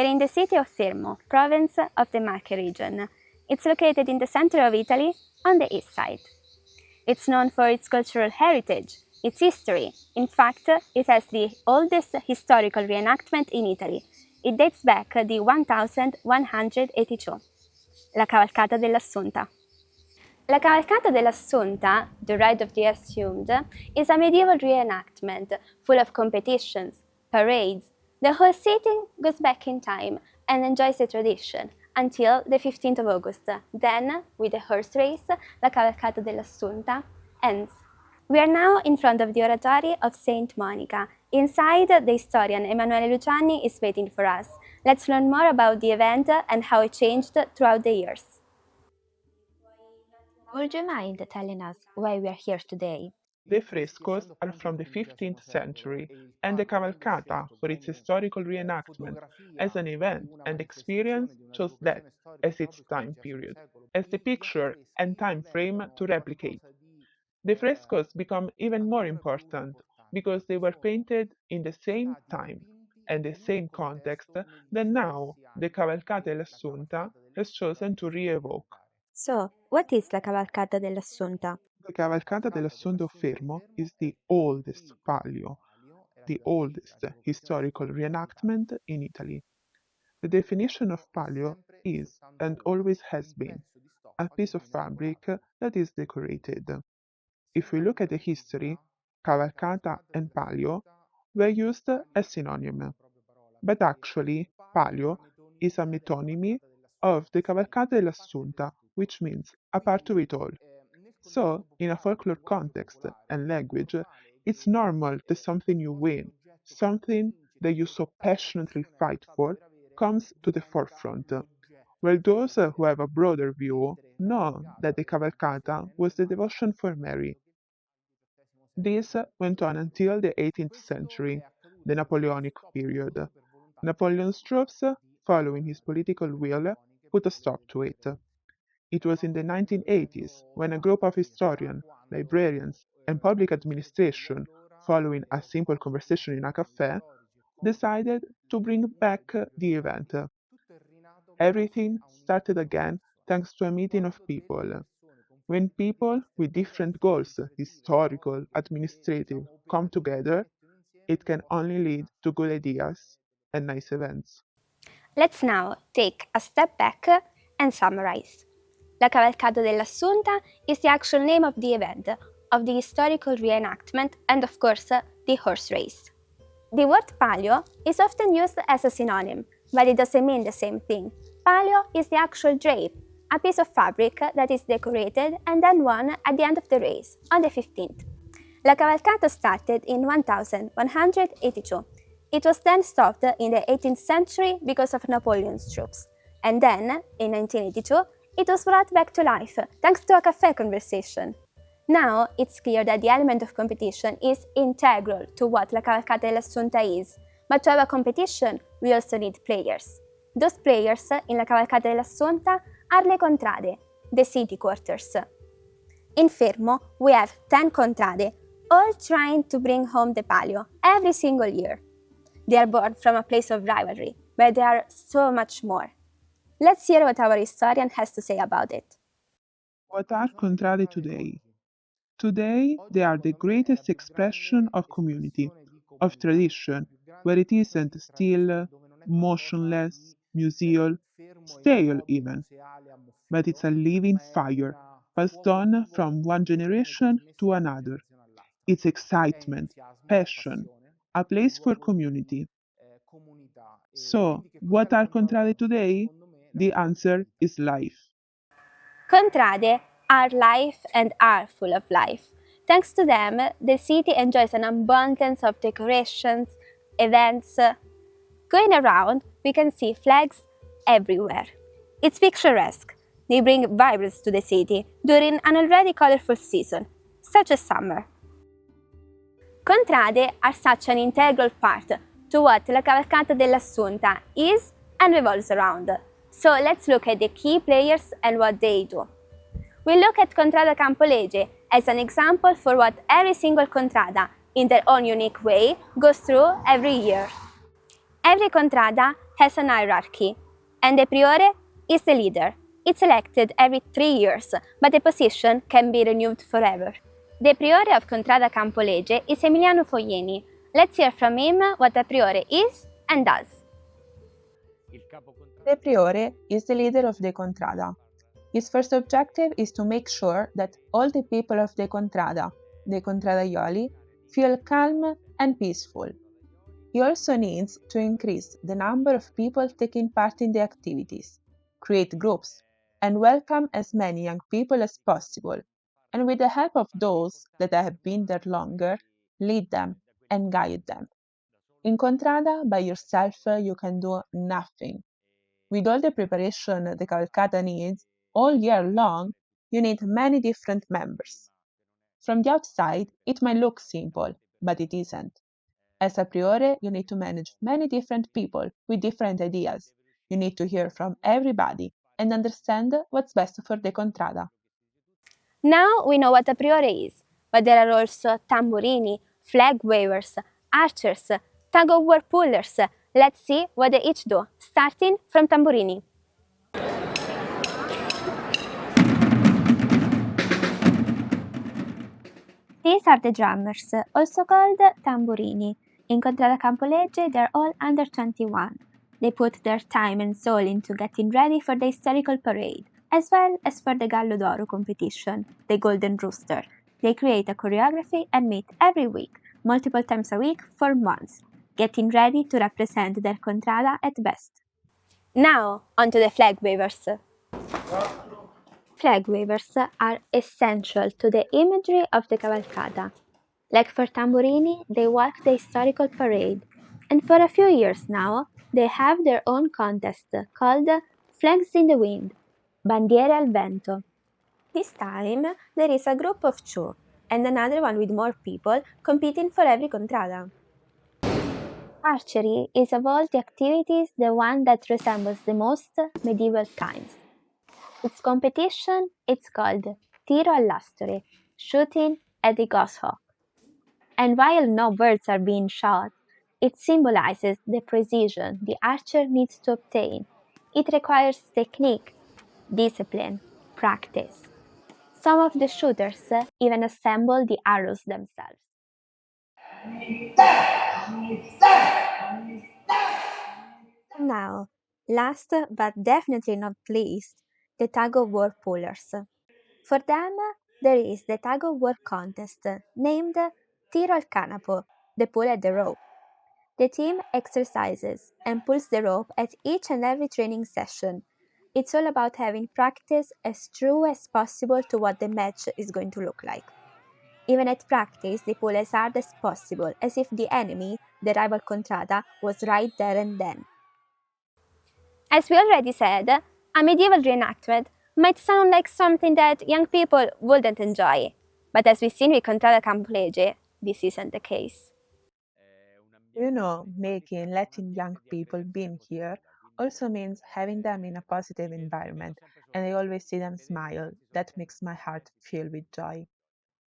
We're in the city of Fermo, province of the Marche region. It's located in the center of Italy, on the east side. It's known for its cultural heritage, its history. In fact, it has the oldest historical reenactment in Italy. It dates back to 1182, la Cavalcata dell'Assunta. La Cavalcata dell'Assunta, the Ride of the Assumed, is a medieval reenactment full of competitions, parades. The whole city goes back in time and enjoys the tradition until the 15th of August. Then, with the horse race, La Cavalcata dell'Assunta ends. We are now in front of the Oratory of Saint Monica. Inside, the historian Emanuele Luciani is waiting for us. Let's learn more about the event and how it changed throughout the years. Would you mind telling us why we are here today? The frescoes are from the 15th century, and the Cavalcata, for its historical reenactment as an event and experience, chose that as its time period, as the picture and time frame to replicate. The frescoes become even more important because they were painted in the same time and the same context that now the Cavalcata dell'Assunta has chosen to re-evoke. So, what is La Cavalcata dell'Assunta? The Cavalcata dell'Assunto Fermo is the oldest palio, the oldest historical reenactment in Italy. The definition of palio is, and always has been, a piece of fabric that is decorated. If we look at the history, cavalcata and palio were used as synonyms, but actually palio is a metonymy of the Cavalcata dell'Assunta, which means a part of it all. So, in a folklore context and language, it's normal that something you win, something that you so passionately fight for, comes to the forefront, while those who have a broader view know that the cavalcata was the devotion for Mary. This went on until the 18th century, the Napoleonic period. Napoleon's troops, following his political will, put a stop to it. It was in the 1980s when a group of historians, librarians, and public administration, following a simple conversation in a cafe, decided to bring back the event. Everything started again thanks to a meeting of people. When people with different goals, historical, administrative, come together, it can only lead to good ideas and nice events. Let's now take a step back and summarize. La Cavalcata dell'Assunta is the actual name of the event, of the historical reenactment, and of course, the horse race. The word palio is often used as a synonym, but it doesn't mean the same thing. Palio is the actual drape, a piece of fabric that is decorated and then worn at the end of the race, on the 15th. La Cavalcata started in 1182. It was then stopped in the 18th century because of Napoleon's troops. And then, in 1982, it was brought back to life thanks to a cafe conversation. Now, it's clear that the element of competition is integral to what La Cavalcata dell'Assunta is. But to have a competition, we also need players. Those players in La Cavalcata dell'Assunta are le contrade, the city quarters. In Fermo, we have 10 contrade, all trying to bring home the palio every single year. They are born from a place of rivalry, but there are so much more. Let's hear what our historian has to say about it. What are contrade today? Today, they are the greatest expression of community, of tradition, where it isn't still, motionless, museal, stale even, but it's a living fire, passed on from one generation to another. It's excitement, passion, a place for community. So, what are contrade today? The answer is life. Contrade are life and are full of life. Thanks to them, the city enjoys an abundance of decorations, events. Going around, we can see flags everywhere. It's picturesque. They bring vibrance to the city during an already colorful season, such as summer. Contrade are such an integral part to what La Cavalcata dell'Assunta is and revolves around. So let's look at the key players and what they do. We look at Contrada Campolegge as an example for what every single contrada, in their own unique way, goes through every year. Every contrada has an hierarchy, and the priore is the leader. It's elected every 3 years, but the position can be renewed forever. The priore of Contrada Campolegge is Emiliano Foglieni. Let's hear from him what a priore is and does. The priore is the leader of the contrada. His first objective is to make sure that all the people of the contradaioli, feel calm and peaceful. He also needs to increase the number of people taking part in the activities, create groups, and welcome as many young people as possible, and with the help of those that have been there longer, lead them and guide them. In Contrada, by yourself, you can do nothing. With all the preparation the cavalcata needs, all year long, you need many different members. From the outside, it might look simple, but it isn't. As a priore, you need to manage many different people with different ideas. You need to hear from everybody and understand what's best for the contrada. Now we know what a priore is, but there are also tamburini, flag wavers, archers, tug-of-war pullers. Let's see what they each do, starting from tamburini. These are the drummers, also called tamburini. In Contrada Campolegge, they're all under 21. They put their time and soul into getting ready for the historical parade, as well as for the Gallo d'Oro competition, the Golden Rooster. They create a choreography and meet every week, multiple times a week for months, getting ready to represent their contrada at best. Now, onto the flag wavers. Flag wavers are essential to the imagery of the cavalcata. Like for tamburini, they walk the historical parade, and for a few years now, they have their own contest called Flags in the Wind, Bandiere al Vento. This time, there is a group of 2, and another one with more people competing for every contrada. Archery is of all the activities the one that resembles the most medieval times. Its competition is called Tiro all'astore, shooting at the goshawk. And while no birds are being shot, it symbolizes the precision the archer needs to obtain. It requires technique, discipline, practice. Some of the shooters even assemble the arrows themselves. Now, last but definitely not least, the tug-of-war pullers. For them, there is the tug-of-war contest named Tiro al canapo, the pull at the rope. The team exercises and pulls the rope at each and every training session. It's all about having practice as true as possible to what the match is going to look like. Even at practice, they pull as hard as possible, as if the enemy, the rival contrada, was right there and then. As we already said, a medieval reenactment might sound like something that young people wouldn't enjoy, but as we've seen with Contrada Campolegge, this isn't the case. Letting young people be here also means having them in a positive environment, and I always see them smile. That makes my heart fill with joy.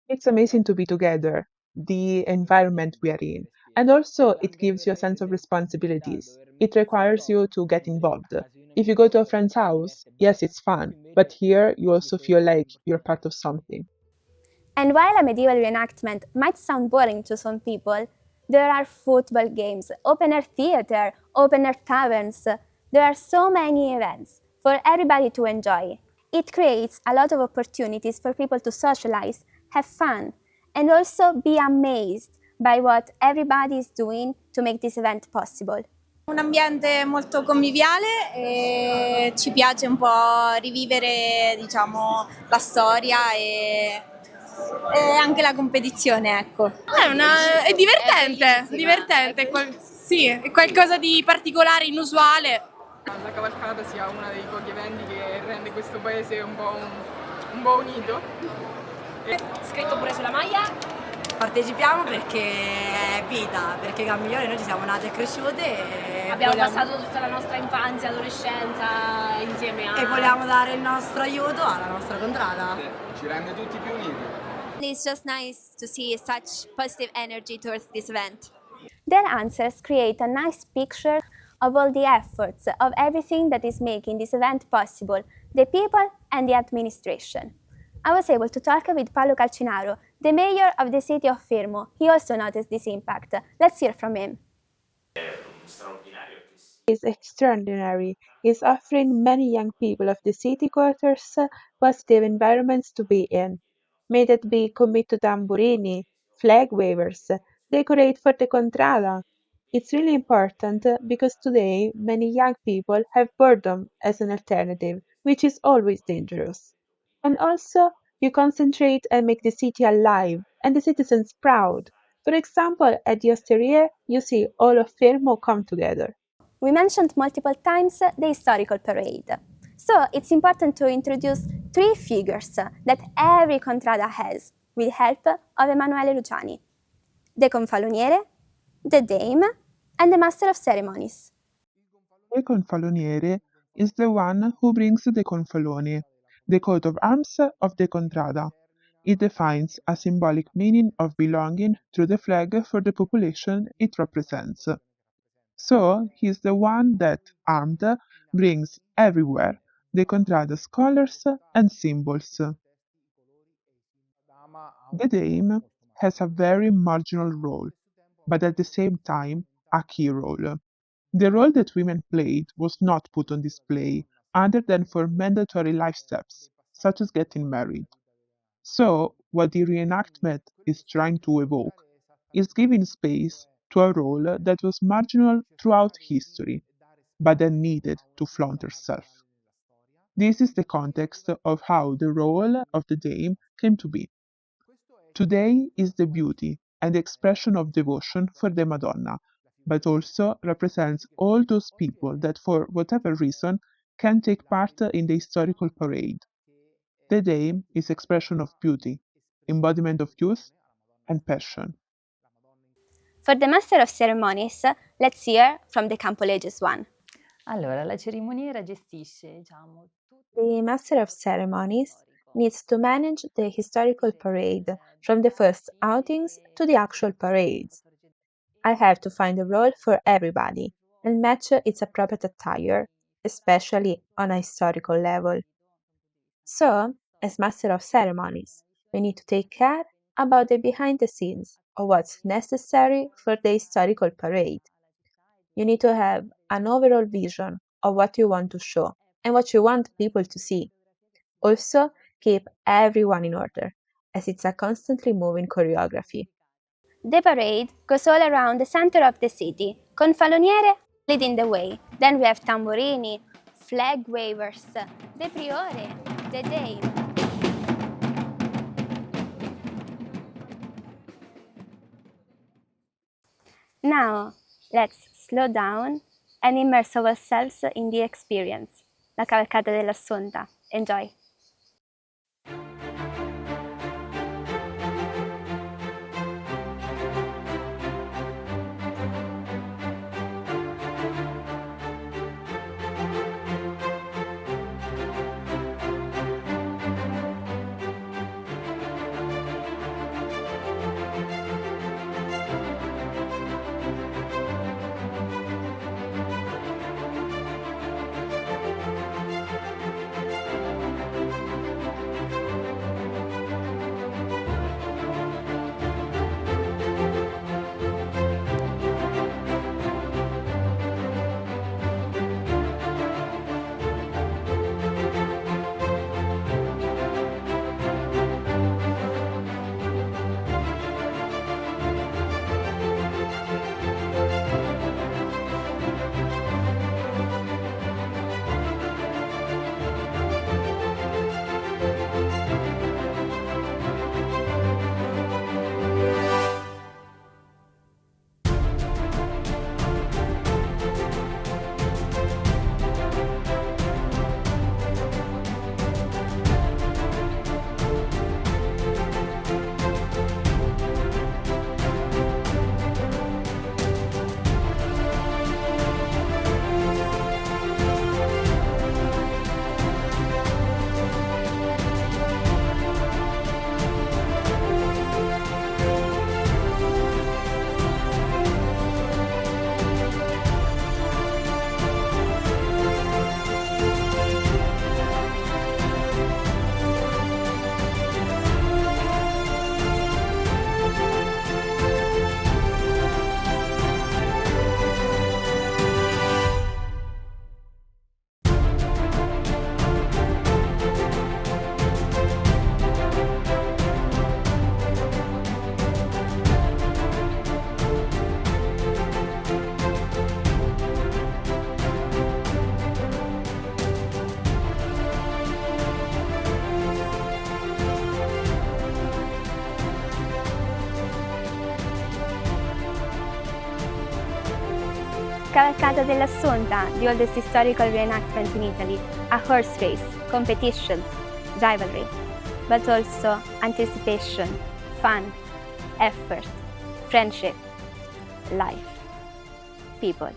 It's amazing to be together, the environment we are in, and also it gives you a sense of responsibilities. It requires you to get involved. If you go to a friend's house, yes, it's fun, but here you also feel like you're part of something. And while a medieval reenactment might sound boring to some people, there are football games, open-air theater, open-air taverns. There are so many events for everybody to enjoy. It creates a lot of opportunities for people to socialize, have fun, and also be amazed by what everybody is doing to make this event possible. Un ambiente molto conviviale e ci piace un po' rivivere, diciamo, la storia e anche la competizione, ecco. È divertente, sì, è qualcosa di particolare, inusuale. La cavalcata sia uno dei pochi eventi che rende questo paese un po' unito. Scritto pure sulla maglia. Partecipiamo perché è vita, perché Campigliole noi ci siamo nate e cresciute. Abbiamo passato tutta la nostra infanzia, adolescenza insieme a... E vogliamo dare il nostro aiuto alla nostra contrada. Ci rende tutti più uniti. It's just nice to see such positive energy towards this event. Their answers create a nice picture of all the efforts, of everything that is making this event possible, the people and the administration. I was able to talk with Paolo Calcinaro, the mayor of the city of Fermo. He also noticed this impact. Let's hear from him. Is extraordinary. Is offering many young people of the city quarters positive environments to be in. May that be commit to tamburini, flag wavers, decorate for the contrada. It's really important because today many young people have boredom as an alternative, which is always dangerous. And also, you concentrate and make the city alive and the citizens proud. For example, at the Osteria, you see all of Fermo come together. We mentioned multiple times the historical parade. So it's important to introduce three figures that every contrada has with the help of Emanuele Luciani: the Confaloniere, the Dame, and the Master of Ceremonies. The Confaloniere is the one who brings the confalone, the coat of arms of the contrada. It defines a symbolic meaning of belonging through the flag for the population it represents. So he is the one that, armed, brings everywhere the contrada's colors and symbols. The Dame has a very marginal role, but at the same time a key role. The role that women played was not put on display other than for mandatory life steps, such as getting married. So, what the reenactment is trying to evoke is giving space to a role that was marginal throughout history, but that needed to flaunt herself. This is the context of how the role of the Dame came to be. Today is the beauty and expression of devotion for the Madonna, but also represents all those people that for whatever reason can take part in the historical parade. The Dame is expression of beauty, embodiment of youth and passion. For the Master of Ceremonies, let's hear from the Campoleges one. Allora, la cerimoniera gestisce, diciamo, The Master of Ceremonies needs to manage the historical parade from the first outings to the actual parades. I have to find a role for everybody and match its appropriate attire, especially on a historical level. So, as Master of Ceremonies, we need to take care about the behind the scenes of what's necessary for the historical parade. You need to have an overall vision of what you want to show and what you want people to see. Also, keep everyone in order, as it's a constantly moving choreography. The parade goes all around the center of the city, Confaloniere leading the way. Then we have tamburini, flag wavers, the Priore, the Dame. Now, let's slow down and immerse ourselves in the experience. La cavalcata dell'Assunta. Enjoy! Cavalcata dell'Assunta, the oldest historical reenactment in Italy, a horse race, competitions, rivalry, but also anticipation, fun, effort, friendship, life, people.